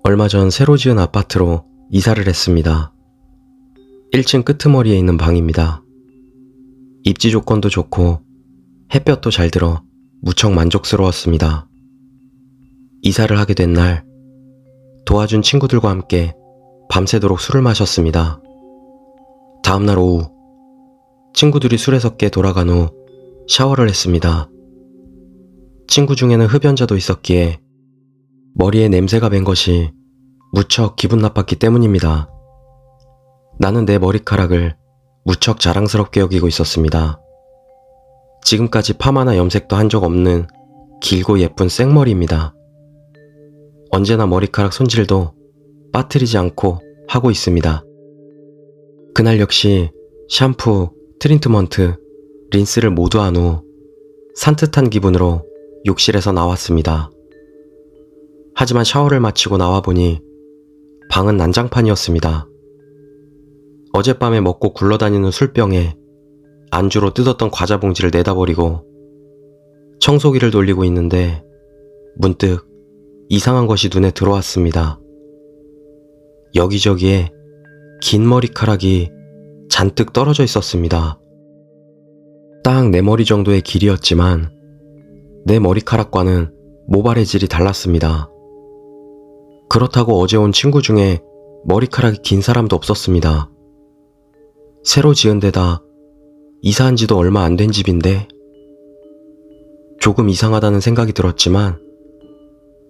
얼마 전 새로 지은 아파트로 이사를 했습니다. 1층 끄트머리에 있는 방입니다. 입지 조건도 좋고 햇볕도 잘 들어 무척 만족스러웠습니다. 이사를 하게 된 날, 도와준 친구들과 함께 밤새도록 술을 마셨습니다. 다음날 오후, 친구들이 술에서 깨 돌아간 후 샤워를 했습니다. 친구 중에는 흡연자도 있었기에 머리에 냄새가 밴 것이 무척 기분 나빴기 때문입니다. 나는 내 머리카락을 무척 자랑스럽게 여기고 있었습니다. 지금까지 파마나 염색도 한 적 없는 길고 예쁜 생머리입니다. 언제나 머리카락 손질도 빠뜨리지 않고 하고 있습니다. 그날 역시 샴푸, 트리트먼트, 린스를 모두 한 후 산뜻한 기분으로 욕실에서 나왔습니다. 하지만 샤워를 마치고 나와보니 방은 난장판이었습니다. 어젯밤에 먹고 굴러다니는 술병에 안주로 뜯었던 과자 봉지를 내다버리고 청소기를 돌리고 있는데 문득 이상한 것이 눈에 들어왔습니다. 여기저기에 긴 머리카락이 잔뜩 떨어져 있었습니다. 딱 내 머리 정도의 길이였지만 내 머리카락과는 모발의 질이 달랐습니다. 그렇다고 어제 온 친구 중에 머리카락이 긴 사람도 없었습니다. 새로 지은 데다 이사한 지도 얼마 안 된 집인데 조금 이상하다는 생각이 들었지만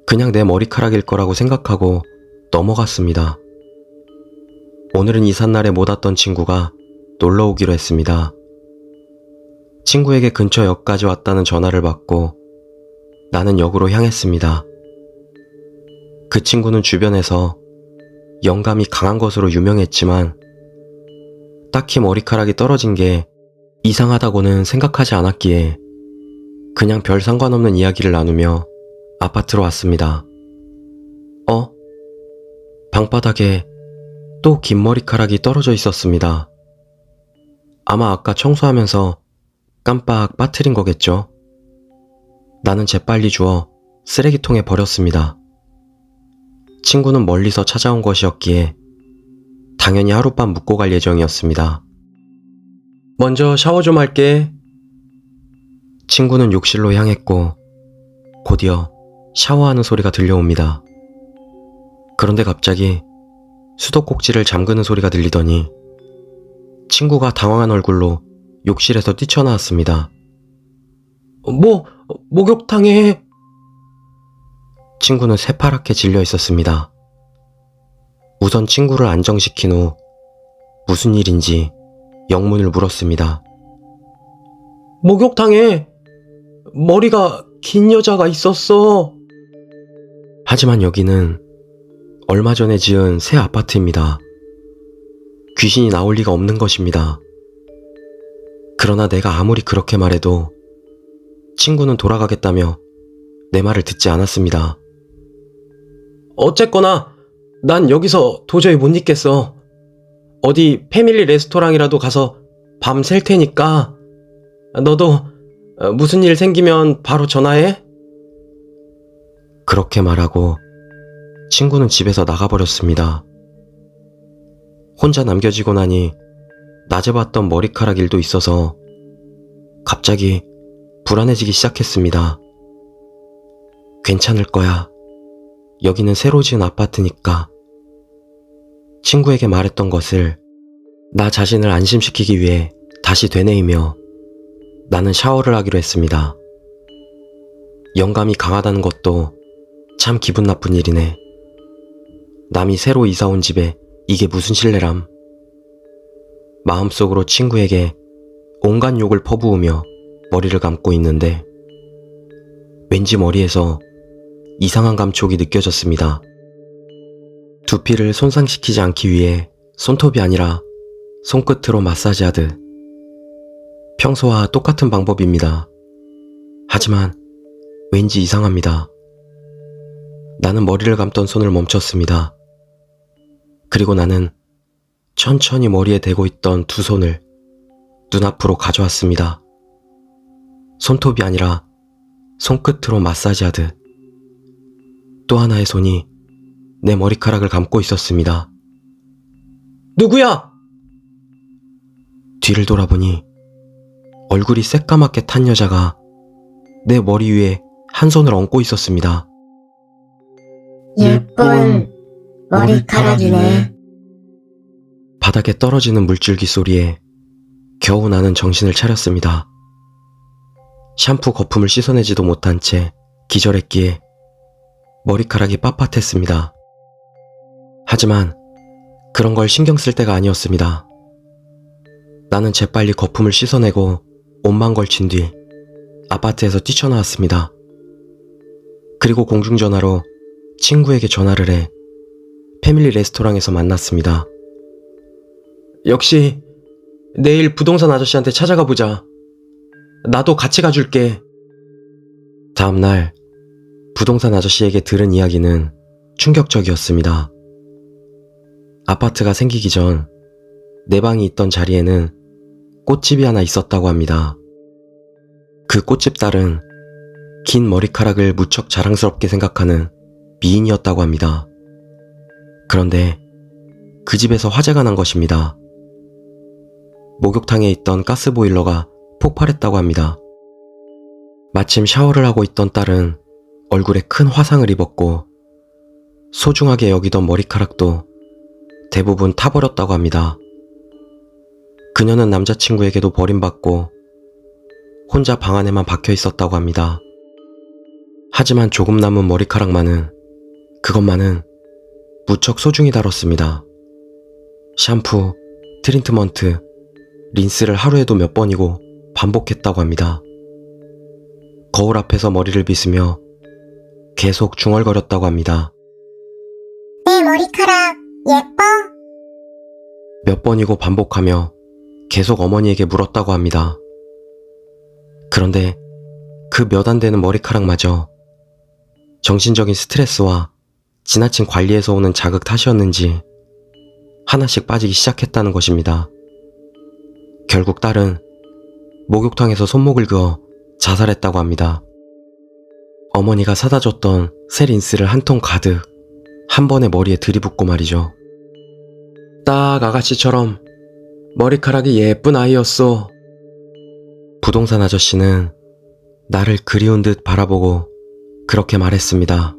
그냥 내 머리카락일 거라고 생각하고 넘어갔습니다. 오늘은 이삿날에 못 왔던 친구가 놀러 오기로 했습니다. 친구에게 근처 역까지 왔다는 전화를 받고 나는 역으로 향했습니다. 그 친구는 주변에서 영감이 강한 것으로 유명했지만 딱히 머리카락이 떨어진 게 이상하다고는 생각하지 않았기에 그냥 별 상관없는 이야기를 나누며 아파트로 왔습니다. 방바닥에 또 긴 머리카락이 떨어져 있었습니다. 아마 아까 청소하면서 깜빡 빠뜨린 거겠죠? 나는 재빨리 주워 쓰레기통에 버렸습니다. 친구는 멀리서 찾아온 것이었기에 당연히 하룻밤 묵고 갈 예정이었습니다. 먼저 샤워 좀 할게. 친구는 욕실로 향했고 곧이어 샤워하는 소리가 들려옵니다. 그런데 갑자기 수도꼭지를 잠그는 소리가 들리더니 친구가 당황한 얼굴로 욕실에서 뛰쳐나왔습니다. 목욕탕에... 친구는 새파랗게 질려 있었습니다. 우선 친구를 안정시킨 후 무슨 일인지 영문을 물었습니다. 목욕탕에 머리가 긴 여자가 있었어. 하지만 여기는 얼마 전에 지은 새 아파트입니다. 귀신이 나올 리가 없는 것입니다. 그러나 내가 아무리 그렇게 말해도 친구는 돌아가겠다며 내 말을 듣지 않았습니다. 어쨌거나 난 여기서 도저히 못 있겠어. 어디 패밀리 레스토랑이라도 가서 밤 샐 테니까 너도 무슨 일 생기면 바로 전화해. 그렇게 말하고 친구는 집에서 나가버렸습니다. 혼자 남겨지고 나니 낮에 봤던 머리카락 일도 있어서 갑자기 불안해지기 시작했습니다. 괜찮을 거야. 여기는 새로 지은 아파트니까. 친구에게 말했던 것을 나 자신을 안심시키기 위해 다시 되뇌이며 나는 샤워를 하기로 했습니다. 영감이 강하다는 것도 참 기분 나쁜 일이네. 남이 새로 이사 온 집에 이게 무슨 신뢰람. 마음속으로 친구에게 온갖 욕을 퍼부으며 머리를 감고 있는데 왠지 머리에서 이상한 감촉이 느껴졌습니다. 두피를 손상시키지 않기 위해 손톱이 아니라 손끝으로 마사지하듯 평소와 똑같은 방법입니다. 하지만 왠지 이상합니다. 나는 머리를 감던 손을 멈췄습니다. 그리고 나는 천천히 머리에 대고 있던 두 손을 눈앞으로 가져왔습니다. 손톱이 아니라 손끝으로 마사지하듯 또 하나의 손이 내 머리카락을 감고 있었습니다. 누구야? 뒤를 돌아보니 얼굴이 새까맣게 탄 여자가 내 머리 위에 한 손을 얹고 있었습니다. 예쁜 머리카락이네. 바닥에 떨어지는 물줄기 소리에 겨우 나는 정신을 차렸습니다. 샴푸 거품을 씻어내지도 못한 채 기절했기에 머리카락이 빳빳했습니다. 하지만 그런 걸 신경 쓸 때가 아니었습니다. 나는 재빨리 거품을 씻어내고 옷만 걸친 뒤 아파트에서 뛰쳐나왔습니다. 그리고 공중전화로 친구에게 전화를 해 패밀리 레스토랑에서 만났습니다. 역시 내일 부동산 아저씨한테 찾아가 보자. 나도 같이 가줄게. 다음날 부동산 아저씨에게 들은 이야기는 충격적이었습니다. 아파트가 생기기 전 내 방이 있던 자리에는 꽃집이 하나 있었다고 합니다. 그 꽃집 딸은 긴 머리카락을 무척 자랑스럽게 생각하는 미인이었다고 합니다. 그런데 그 집에서 화재가 난 것입니다. 목욕탕에 있던 가스보일러가 폭발했다고 합니다. 마침 샤워를 하고 있던 딸은 얼굴에 큰 화상을 입었고 소중하게 여기던 머리카락도 대부분 타버렸다고 합니다. 그녀는 남자친구에게도 버림받고 혼자 방 안에만 박혀 있었다고 합니다. 하지만 조금 남은 머리카락만은 그것만은 무척 소중히 다뤘습니다. 샴푸, 트리트먼트, 린스를 하루에도 몇 번이고 반복했다고 합니다. 거울 앞에서 머리를 빗으며 계속 중얼거렸다고 합니다. 내 머리카락 예뻐? 몇 번이고 반복하며 계속 어머니에게 물었다고 합니다. 그런데 그 몇 안 되는 머리카락마저 정신적인 스트레스와 지나친 관리에서 오는 자극 탓이었는지 하나씩 빠지기 시작했다는 것입니다. 결국 딸은 목욕탕에서 손목을 그어 자살했다고 합니다. 어머니가 사다 줬던 새 린스를 한 통 가득 한 번에 머리에 들이붓고 말이죠. 딱 아가씨처럼 머리카락이 예쁜 아이였어. 부동산 아저씨는 나를 그리운 듯 바라보고 그렇게 말했습니다.